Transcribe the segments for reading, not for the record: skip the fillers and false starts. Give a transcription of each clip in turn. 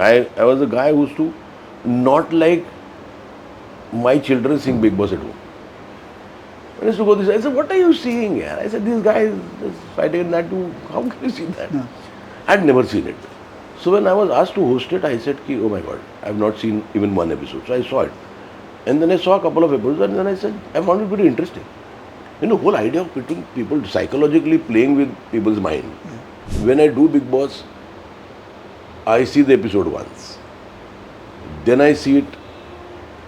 I was a guy who used to not like my children seeing Bigg Boss at home. When I used to go this, I said, what are you seeing here? I said, these guys just fighting in that too. How can you see that? I'd never seen it. So when I was asked to host it, I said, oh my God, I've not seen even one episode. So I saw it. And then I saw a couple of episodes and then I said, I found it pretty interesting. You know, whole idea of putting people psychologically playing with people's mind. When I do Bigg Boss, I see the episode once. Then I see it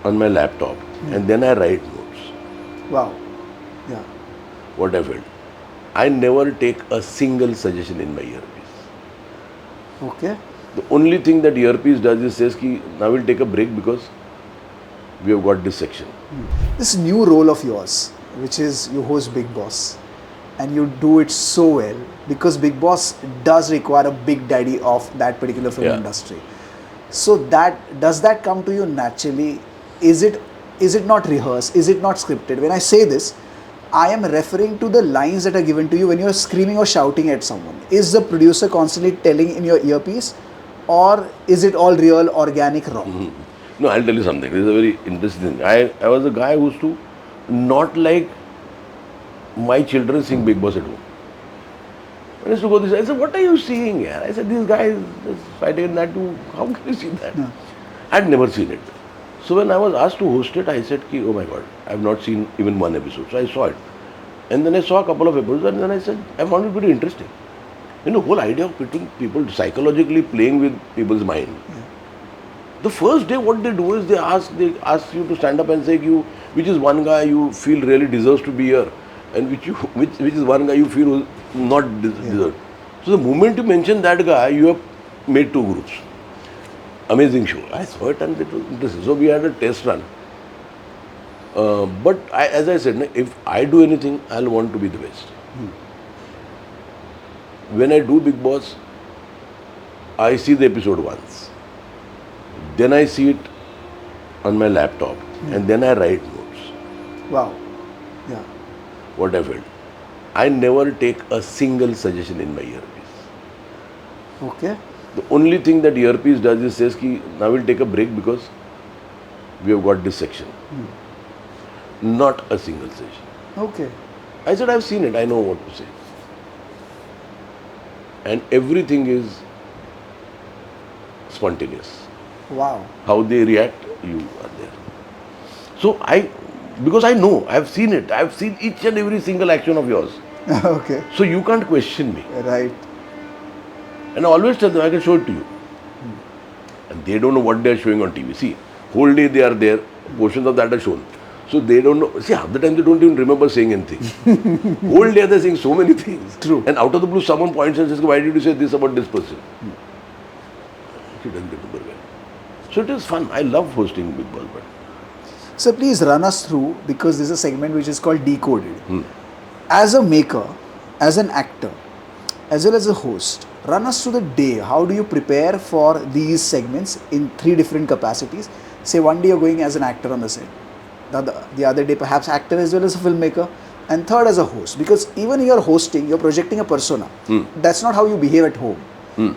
on my laptop and then I write notes. Wow. Yeah. What I felt. I never take a single suggestion in my earpiece. Okay. The only thing that earpiece does is says ki now we'll take a break because we have got this section. This new role of yours, which is you host Bigg Boss, and you do it so well because Bigg Boss does require a big daddy of that particular film industry. So does that come to you naturally? Is it not rehearsed? Is it not scripted? When I say this, I am referring to the lines that are given to you when you are screaming or shouting at someone. Is the producer constantly telling in your earpiece, or is it all real, organic, raw? No, I'll tell you something. This is a very interesting thing. I was a guy who used to not like my children seeing Bigg Boss at home. When I used to go this, I said, what are you seeing here? I said, these guys just fighting in that too. How can you see that? I'd never seen it. So when I was asked to host it, I said, oh my God, I've not seen even one episode. So I saw it. And then I saw a couple of episodes and then I said, I found it pretty interesting. You know, whole idea of putting people psychologically playing with people's mind. The first day what they do is they ask you to stand up and say which is one guy you feel really deserves to be here and which is one guy you feel not deserve. So the moment you mention that guy, you have made two groups. Amazing show. I saw it and it was interesting. So we had a test run. But as I said, if I do anything, I'll want to be the best. When I do Bigg Boss, I see the episode once. Then I see it on my laptop and then I write notes. Wow. Yeah. What I felt. I never take a single suggestion in my earpiece. Okay. The only thing that earpiece does is says ki now we'll take a break because we have got this section. Not a single session. Okay. I said, I've seen it, I know what to say. And everything is spontaneous. Wow. How they react, you are there. So because I know, I've seen it, I've seen each and every single action of yours. Okay. So you can't question me. Right. And I always tell them, I can show it to you. And they don't know what they are showing on TV. See, whole day they are there, portions of that are shown. So they don't know. See, half the time they don't even remember saying anything. Whole day they're saying so many things. True. And out of the blue, someone points and says, why did you say this about this person? She doesn't remember well. So it is fun. I love hosting Bigg Boss. But So please run us through, because this is a segment which is called Decoded. As a maker, as an actor, as well as a host, run us through the day. How do you prepare for these segments in 3 different capacities? Say one day you're going as an actor on the set. The other day perhaps actor as well as a filmmaker. And third as a host. Because even you're hosting, you're projecting a persona. That's not how you behave at home.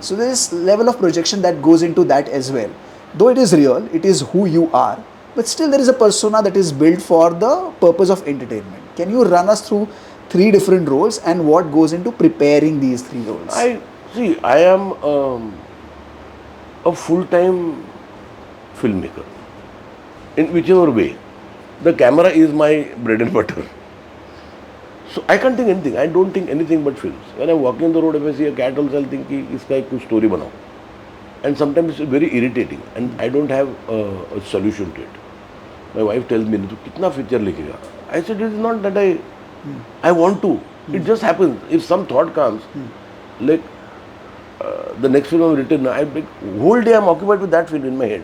So there is level of projection that goes into that as well. Though it is real, it is who you are. But still there is a persona that is built for the purpose of entertainment. Can you run us through 3 different roles and what goes into preparing these 3 roles? I am a full-time filmmaker. In whichever way. The camera is my bread and butter. So I can't think anything. I don't think anything but films. When I'm walking on the road, if I see a cat also, I'll think, iska ek kuch story banao. And sometimes it's very irritating and I don't have a solution to it. My wife tells me, "Tu kitna picture likhega?" I said, it is not that I want to. It just happens. If some thought comes, like the next film I've written, whole day I'm occupied with that film in my head.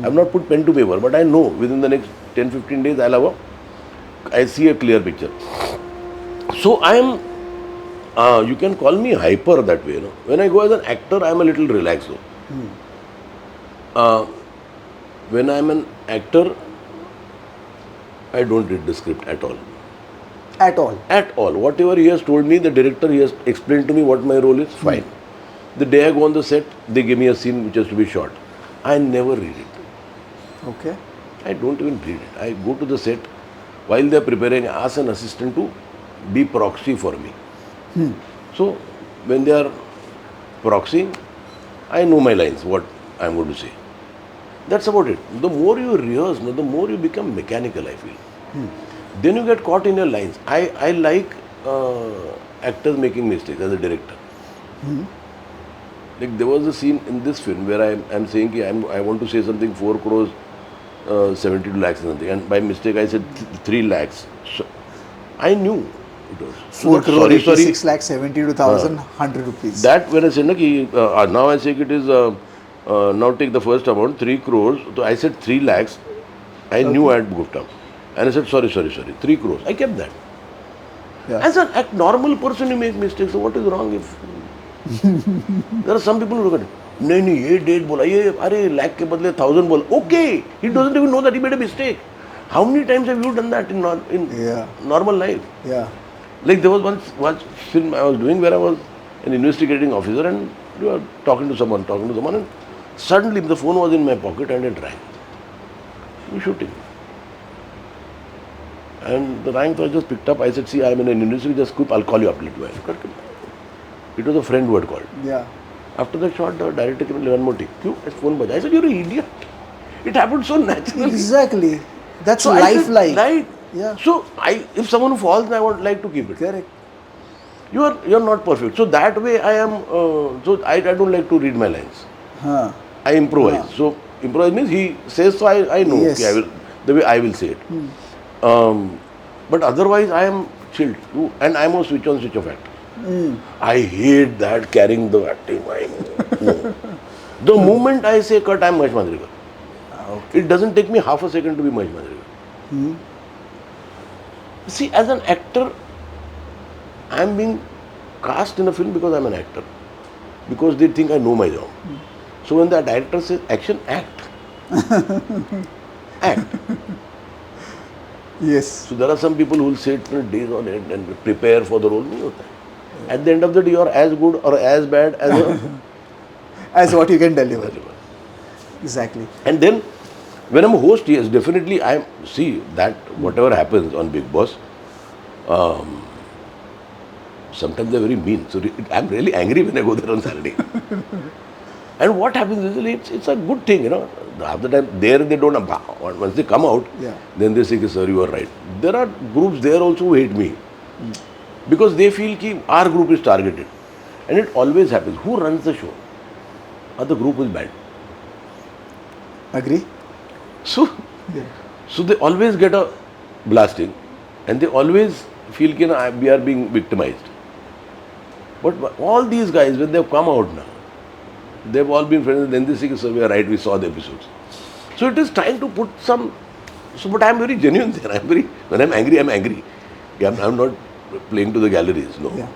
I've not put pen to paper, but I know within the next 10-15 days I see a clear picture. So I am, you can call me hyper that way. When I go as an actor, I am a little relaxed though. When I am an actor, I don't read the script at all. At all? At all. Whatever he has told me, the director, he has explained to me what my role is, fine. The day I go on the set, they give me a scene which has to be shot. I never read it. Okay. I don't even read it. I go to the set while they're preparing, I ask an assistant to be proxy for me. So when they are proxying, I know my lines, what I'm going to say. That's about it. The more you rehearse, the more you become mechanical, I feel. Then you get caught in your lines. I like actors making mistakes as a director. Like there was a scene in this film where I'm saying ki I want to say something 4 crores 72 lakhs or something, and by mistake I said 3 lakhs. So I knew it was. 4 crore Sorry, 86 lakh 72,100 rupees. that when I said na ki, now I say it is now take the first amount 3 crores. So I said 3 lakhs. I knew I had goofed up, and I said sorry 3 crores. I kept that. Yeah. As an normal person, you make mistakes. So what is wrong if there are some people who look at it. नहीं ये date बोला ये अरे लाख के बदले 1000 बोला. Okay, he doesn't even know that he made a mistake. How many times have you done that in normal life? Yeah. Like there was one film I was doing where I was an investigating officer and you were talking to someone, and suddenly the phone was in my pocket and it rang. We shooting. And the rang, so I just picked up. I said, see, I'm in an industry, just quick, I'll call you up later. It was a friend who had called. Yeah. After that shot, the director came and one more take. Kyun? His phone baja. I said, you're an idiot. It happened so naturally. Exactly. That's So I said, lifelike. Right. Yeah. So if someone falls, I would like to keep it. Correct. You're not perfect. So that way I am. So I don't like to read my lines. Huh. I improvise. So improvise means he says, so I know. Yes. Okay, the way I will say it. But otherwise I am chilled. And I'm a switch on, switch off actor. I hate that carrying the acting. No. The moment I say cut, I'm Mahesh Manjrekar. Okay. It doesn't take me half a second to be Mahesh Manjrekar. See, as an actor, I'm being cast in a film because I'm an actor. Because they think I know my job. So when the director says action, act. Act. Yes. So there are some people who will sit days on end and prepare for the role. At the end of the day, you are as good or as bad As what you can deliver. Exactly. And then, when I'm a host, yes, definitely see that whatever happens on Bigg Boss, sometimes they're very mean. So I'm really angry when I go there on Saturday. And what happens is it's a good thing, Half the time there they don't. Once they come out, then they say, sir, you are right. There are groups there also who hate me. Because they feel that our group is targeted. And it always happens. Who runs the show? The group is bad. Agree? So they always get a blasting. And they always feel that we are being victimized. But all these guys, when they've come out now, they've all been friends, and then they say, sir, we are right, we saw the episodes. So it is trying to put some. So, but I'm very genuine there. When I'm angry, I'm angry. I'm not playing to the galleries, no. Yeah.